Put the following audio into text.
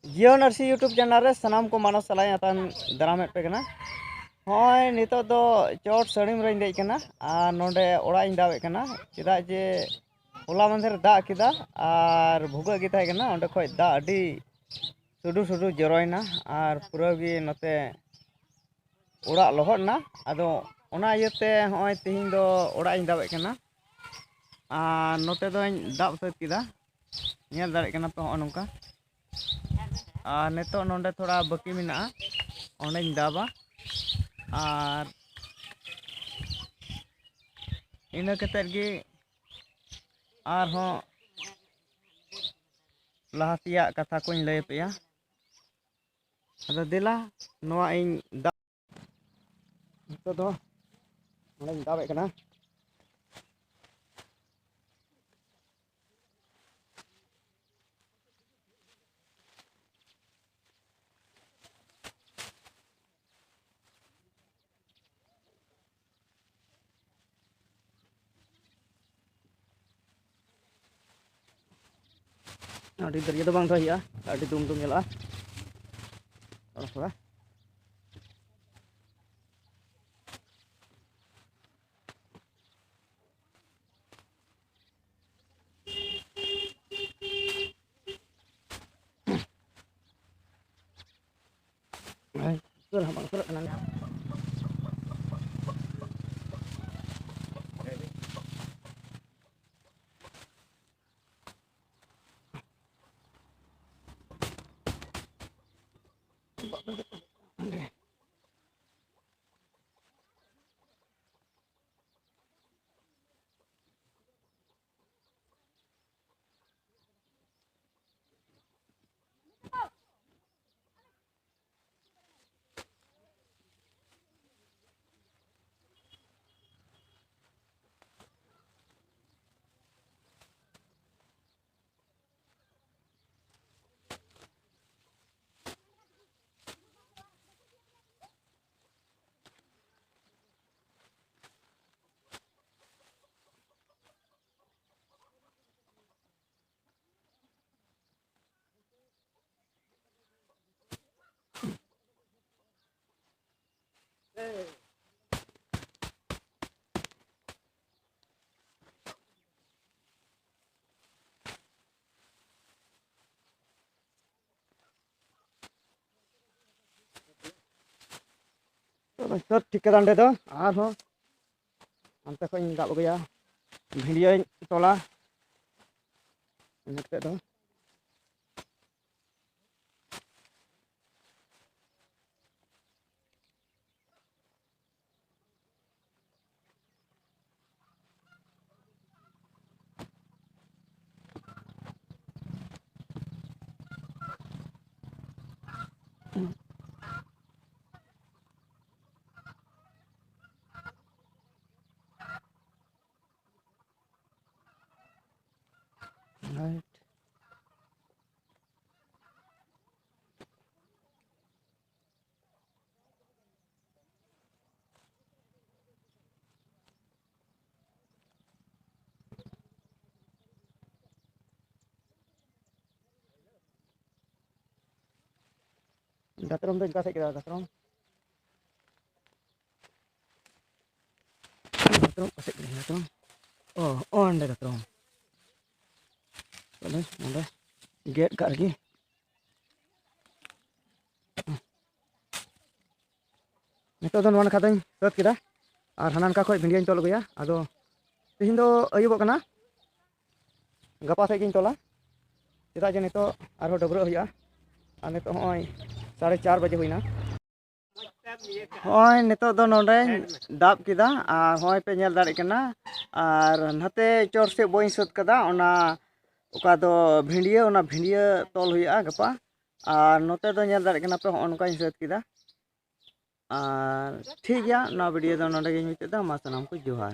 जियो नर्सी YouTube channel रे सनाम को मानस सलाई आतान दारामेट पे कना होय नितो दो चोट सड़ीम रे देज कना आर नोंडे ओड़ा इन दावे कना चेदा जे होला मंदर दा किदा आर भुगा गी ताहे कना ओंडे खय दा अडी सुडु सुडु जरोयना आर पूरा गी नते ओड़ा लहद ना आदो ओना इयते होय तिहिन दो ओड़ा इन दावे कना आर नोते दो दाब सत किदा नेल दारे कना पे हो नोंका और नितो नोंडे थोड़ा बाकी मेना ओंडे दाबा और इना कतेर गी आर हो लहातिया कथा को लय पेया अदो दिला नोआ इन दा नितो दो ओंडे दाबे कना अड़ी दरिया दो बांग थाहिया अड़ी दुम दुम nyala थोड़ा bang surat kenang सब ठीक दांडे दो आर हो अंते को इन दाब गया भिडियो तोला नते दो दातरम दो इनका से किदा दातरम पसे किदा दातरम ओ अंडे दातरम चले अंडे गेट का लगी नितो दो नोन खाताई सत किदा और हानान का खय भिडियो तोल गया आदो तिहिन दो अयुबो कना गपा से गिन तोला चेदा जे नितो आरो डबरो हुआ और नितो होय 4:30 बजे हुईना होय नितो दो नोंडे दाब किदा और होय पे नेल दाड़े कना और नते चोर से बोई सत कदा ओना ओका दो भिडियो तोल हुआ गपा और नोते दो नेल दाड़े कना पे होनका सत किदा और ठीक गया ना वीडियो दो नोंडे गिन मिते दा मा सनाम को जोहार।